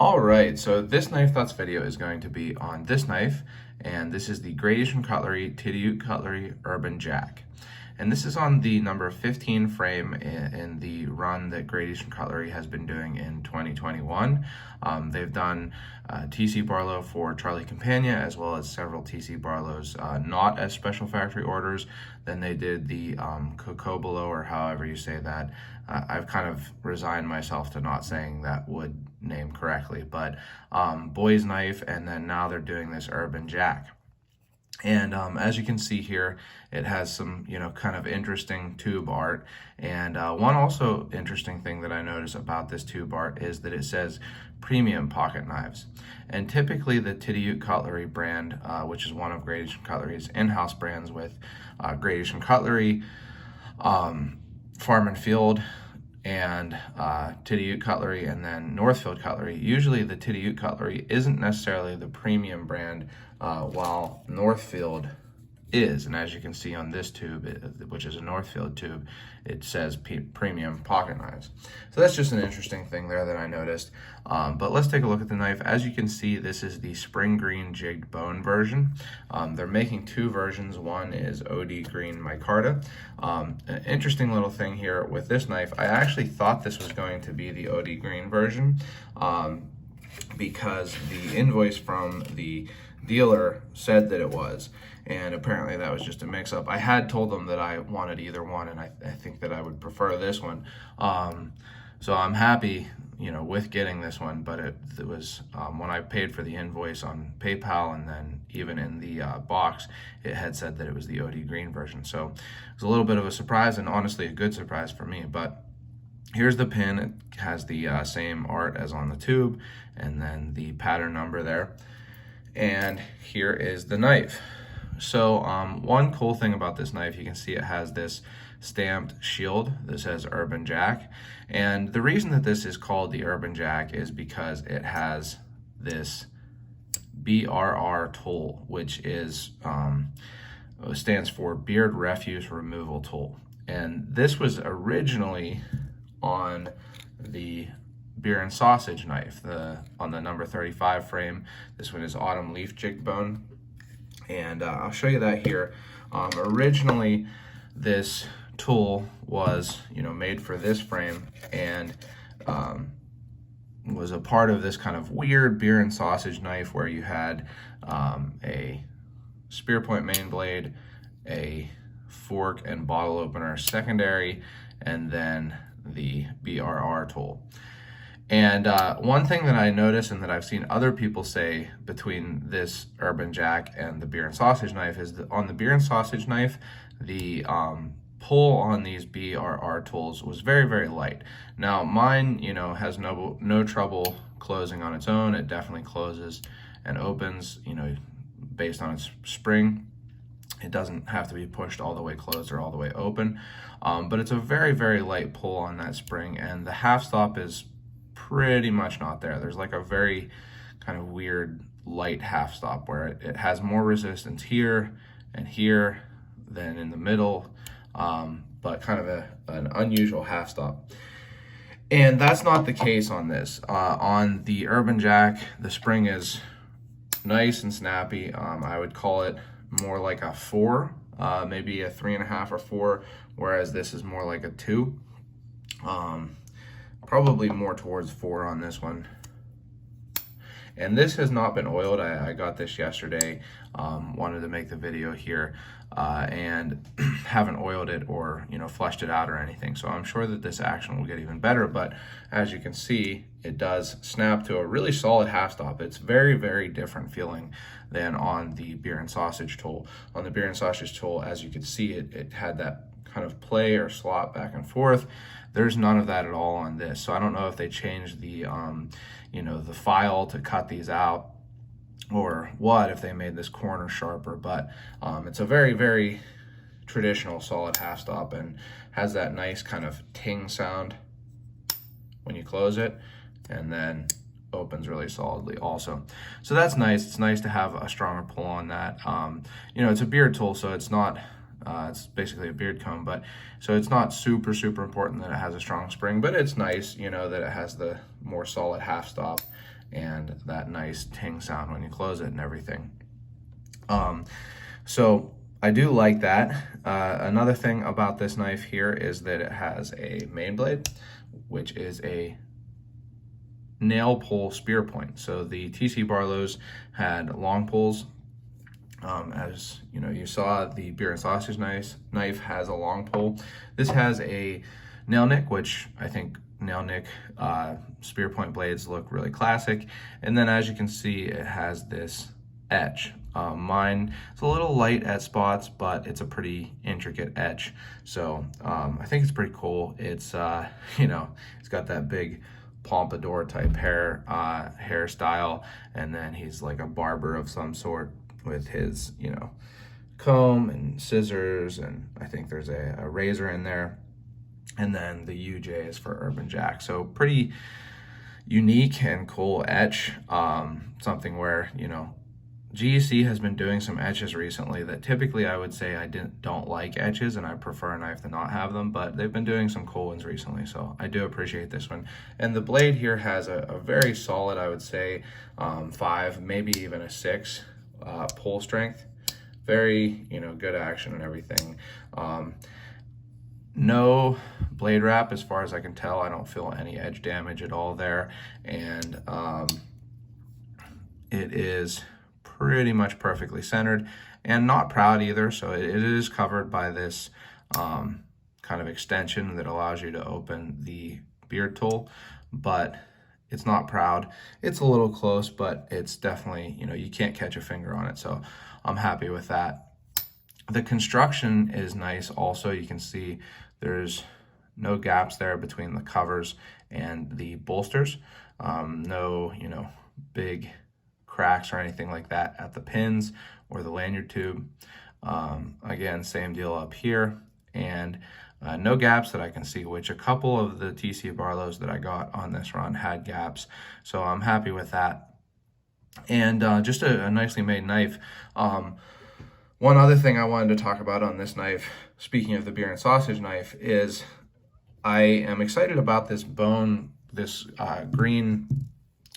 All right, so this knife thoughts video is going to be on this knife, and this is the Gradation Cutlery Jigged Cutlery Urban Jack. And this is on the number 15 frame in the run that Gradation Cutlery has been doing in 2021. They've done TC Barlow for Charlie Campagna, as well as several TC Barlows not as special factory orders. Then they did the Cocobolo, or however you say that. I've kind of resigned myself to not saying that wood name correctly, but Boy's Knife, and then now they're doing this Urban Jack. And as you can see here, it has some, kind of interesting tube art. And one also interesting thing that I notice about this tube art is that it says premium pocket knives. And typically the Jigged Cutlery brand, which is one of Gradation Cutlery's in-house brands with Gradation Cutlery, Farm and Field, and Jigged Cutlery, and then Northfield Cutlery. Usually the Jigged Cutlery isn't necessarily the premium brand, while Northfield is. And as you can see on this tube, which is a Northfield tube, it says premium pocket knives. So that's just an interesting thing there that I noticed. But let's take a look at the knife. As you can see, this is the spring green jigged bone version. They're making two versions. One is OD green micarta. An interesting little thing here with this knife, I actually thought this was going to be the OD green version, because the invoice from the dealer said that it was, and apparently that was just a mix-up. I had told them that I wanted either one, and I think that I would prefer this one. So I'm happy, with getting this one, but it was, when I paid for the invoice on PayPal, and then even in the box, it had said that it was the OD green version. So it was a little bit of a surprise, and honestly a good surprise for me. But here's the pin. It has the same art as on the tube, and then the pattern number there. And here is the knife. So one cool thing about this knife, you can see it has this stamped shield that says Urban Jack. And the reason that this is called the Urban Jack is because it has this BRR tool, which is stands for Beard Refuse Removal Tool. And this was originally on the beer and sausage knife, on the number 35 frame. This one is autumn leaf jigged bone, and I'll show you that here. Originally this tool was made for this frame, and was a part of this kind of weird beer and sausage knife where you had a spear point main blade, a fork and bottle opener secondary, and then the BRR tool. And one thing that I noticed, and that I've seen other people say between this Urban Jack and the beer and sausage knife, is that on the beer and sausage knife, the pull on these BRR tools was very, very light. Now mine, has no trouble closing on its own. It definitely closes and opens, based on its spring. It doesn't have to be pushed all the way closed or all the way open. But it's a very, very light pull on that spring, and the half stop is pretty much not there. There's like a very kind of weird light half stop where it has more resistance here and here than in the middle, but kind of an unusual half stop. And that's not the case on this. On the Urban Jack, the spring is nice and snappy. I would call it more like a 4, maybe a 3.5 or 4, whereas this is more like a 2. Probably more towards 4 on this one. And this has not been oiled. I got this yesterday, wanted to make the video here, and haven't oiled it or flushed it out or anything. So I'm sure that this action will get even better, but as you can see, it does snap to a really solid half stop. It's very, very different feeling than on the beer and sausage tool. On the beer and sausage tool, as you can see, it had that kind of play or slot back and forth. There's none of that at all on this. So I don't know if they changed the the file to cut these out, or what, if they made this corner sharper, but it's a very, very traditional solid half stop, and has that nice kind of ting sound when you close it, and then opens really solidly also. So that's nice. It's nice to have a stronger pull on that. It's a beard tool, so it's not it's basically a beard comb, but so it's not super, super important that it has a strong spring, but it's nice, that it has the more solid half stop, and that nice ting sound when you close it and everything. So I do like that. Another thing about this knife here is that it has a main blade, which is a nail pull spear point. So the TC Barlow's had long pulls. As you know, you saw the beer and sausage knife has a long pull. This has a nail nick, which I think nail nick spear point blades look really classic. And then as you can see, it has this etch. Mine is a little light at spots, but it's a pretty intricate etch. So I think it's pretty cool. It's you know, it's got that big pompadour type hairstyle, and then he's like a barber of some sort with his, you know, comb and scissors, and I think there's a razor in there. And then the UJ is for Urban Jack. So pretty unique and cool etch. Something where, you know, GEC has been doing some etches recently that typically I would say I don't like etches, and I prefer a knife to not have them, but they've been doing some cool ones recently, so I do appreciate this one. And the blade here has a very solid, I would say, 5, maybe even a 6 pull strength. Very, you know, good action and everything. No blade wrap as far as I can tell. I don't feel any edge damage at all there, and it is pretty much perfectly centered and not proud either. So it is covered by this kind of extension that allows you to open the beard tool, but it's not proud. It's a little close, but it's definitely, you know, you can't catch a finger on it. So I'm happy with that. The construction is nice also. You can see there's no gaps there between the covers and the bolsters. No, you know, big cracks or anything like that at the pins or the lanyard tube. Again, same deal up here, and no gaps that I can see, which a couple of the TC Barlows that I got on this run had gaps, so I'm happy with that. And just a nicely made knife. One other thing I wanted to talk about on this knife, speaking of the beer and sausage knife, is I am excited about this bone, this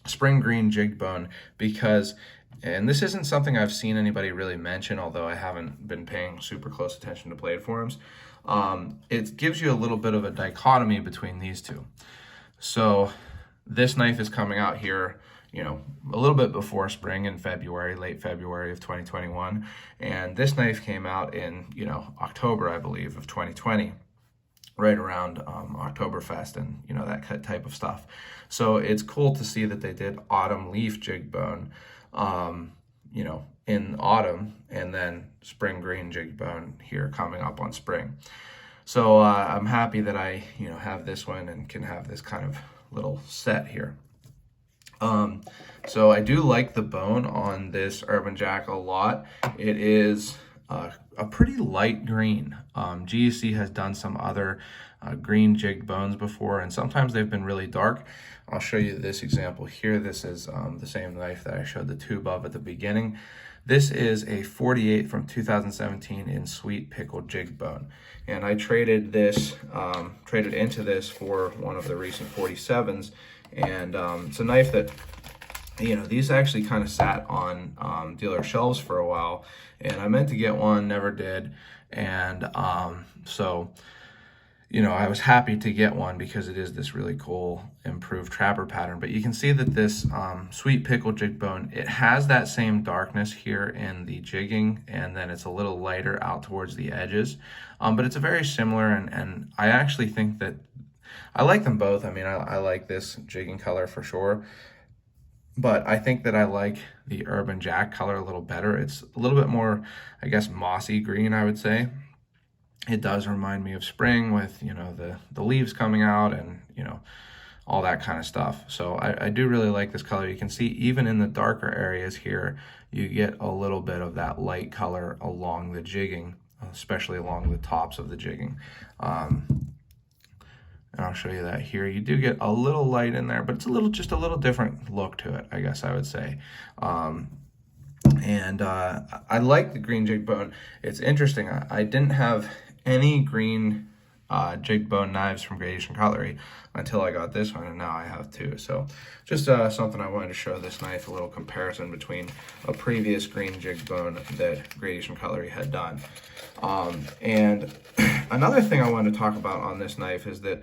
spring green jigged bone, because, and this isn't something I've seen anybody really mention, although I haven't been paying super close attention to blade forums. It gives you a little bit of a dichotomy between these two. So this knife is coming out here, you know, a little bit before spring in February, late February of 2021. And this knife came out in, you know, October, I believe, of 2020, right around Oktoberfest and, you know, that type of stuff. So it's cool to see that they did autumn leaf jig bone, you know, in autumn, and then spring green jig bone here coming up on spring. So I'm happy that I, you know, have this one and can have this kind of little set here. So I do like the bone on this Urban Jack a lot. It is a pretty light green. GEC has done some other green jigged bones before, and sometimes they've been really dark. I'll show you this example here. This is the same knife that I showed the tube of at the beginning. This is a 48 from 2017 in sweet pickled jigged bone, and I traded into this for one of the recent 47s, and it's a knife that, you know, these actually kind of sat on dealer shelves for a while, and I meant to get one, never did. And so, you know, I was happy to get one because it is this really cool improved trapper pattern. But you can see that this sweet pickle jig bone, it has that same darkness here in the jigging, and then it's a little lighter out towards the edges. But it's a very similar, and I actually think that I like them both. I mean, I like this jigging color for sure, but I think that I like the Urban Jack color a little better. It's a little bit more, I guess, mossy green, I would say. It does remind me of spring with, you know, the leaves coming out and, you know, all that kind of stuff. So I do really like this color. You can see even in the darker areas here, you get a little bit of that light color along the jigging, especially along the tops of the jigging. And I'll show you that here. You do get a little light in there, but it's just a little different look to it, I guess I would say. I like the green jig bone. It's interesting. I didn't have any green jig bone knives from Gradation Cutlery until I got this one, and now I have two. So just something I wanted to show this knife, a little comparison between a previous green jig bone that Gradation Cutlery had done. And another thing I wanted to talk about on this knife is that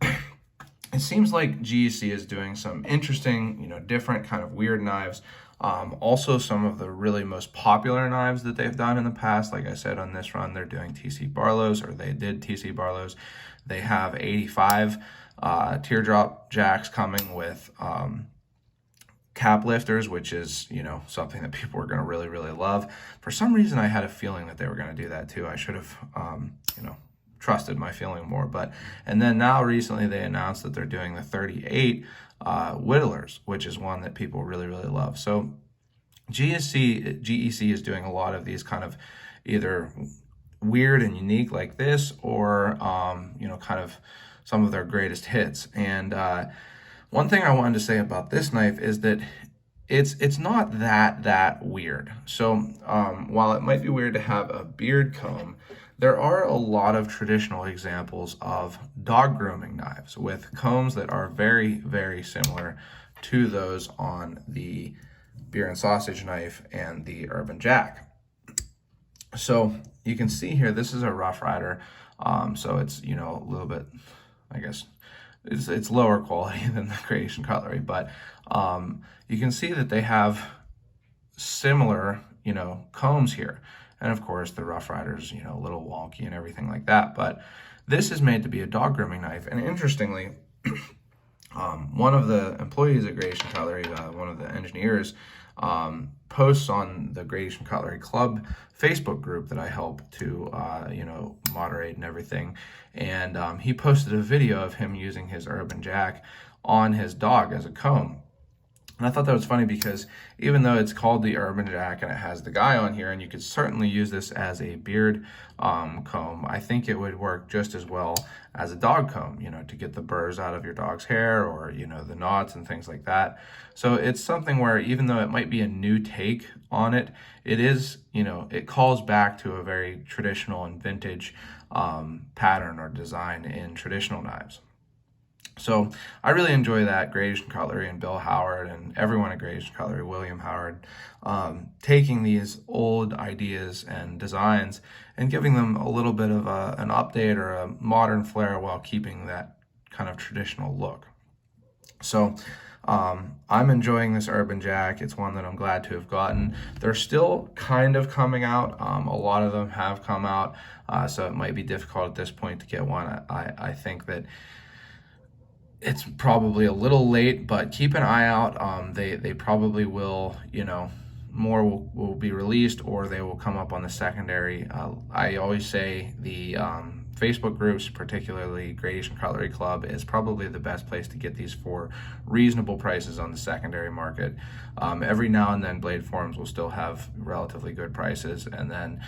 it seems like GEC is doing some interesting, different kind of weird knives. Also, some of the really most popular knives that they've done in the past, like I said, on this run, they're doing TC Barlow's, or they did TC Barlow's. They have 85 teardrop jacks coming with cap lifters, which is, something that people are going to really, really love. For some reason, I had a feeling that they were going to do that too. I should have, trusted my feeling more. And then now recently they announced that they're doing the 38 whittlers, which is one that people really, really love. So GEC is doing a lot of these kind of either weird and unique like this, or kind of some of their greatest hits. And one thing I wanted to say about this knife is that it's not that weird. So while it might be weird to have a beard comb, there are a lot of traditional examples of dog grooming knives with combs that are very, very similar to those on the beer and sausage knife and the Urban Jack. So you can see here, this is a Rough Rider. So it's, a little bit, I guess, it's lower quality than the Gradation Cutlery, but you can see that they have similar, combs here. And of course, the Rough Rider's, a little wonky and everything like that. But this is made to be a dog grooming knife. And interestingly, one of the employees at Gradation Cutlery, one of the engineers, posts on the Gradation Cutlery Club Facebook group that I help to, moderate and everything. And he posted a video of him using his Urban Jack on his dog as a comb. And I thought that was funny because even though it's called the Urban Jack and it has the guy on here, and you could certainly use this as a beard comb, I think it would work just as well as a dog comb, to get the burrs out of your dog's hair, or, the knots and things like that. So it's something where even though it might be a new take on it, it is, it calls back to a very traditional and vintage pattern or design in traditional knives. So I really enjoy that. Gradation Cutlery and Bill Howard and everyone at Gradation Cutlery, William Howard, taking these old ideas and designs and giving them a little bit of an update or a modern flair while keeping that kind of traditional look. So I'm enjoying this Urban Jack. It's one that I'm glad to have gotten. They're still kind of coming out. A lot of them have come out, so it might be difficult at this point to get one. I think that it's probably a little late, but keep an eye out. They probably will, more will be released, or they will come up on the secondary. I always say the Facebook groups, particularly Gradation Cutlery Club, is probably the best place to get these for reasonable prices on the secondary market. Every now and then Blade Forums will still have relatively good prices, and then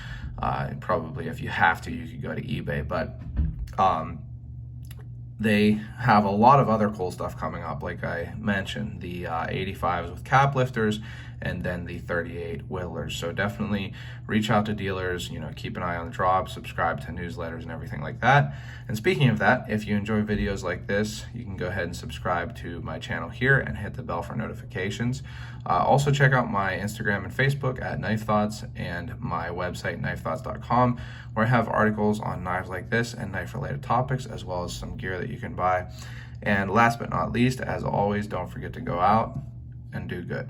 probably if you have to, you could go to eBay. But they have a lot of other cool stuff coming up, like I mentioned, the 85s with cap lifters, and then the 38 whittlers. So definitely reach out to dealers, keep an eye on the drops, subscribe to newsletters and everything like that. And speaking of that, if you enjoy videos like this, you can go ahead and subscribe to my channel here and hit the bell for notifications. Also check out my Instagram and Facebook at Knife Thoughts, and my website, knifethoughts.com, where I have articles on knives like this and knife-related topics, as well as some gear that you can buy. And last but not least, as always, don't forget to go out and do good.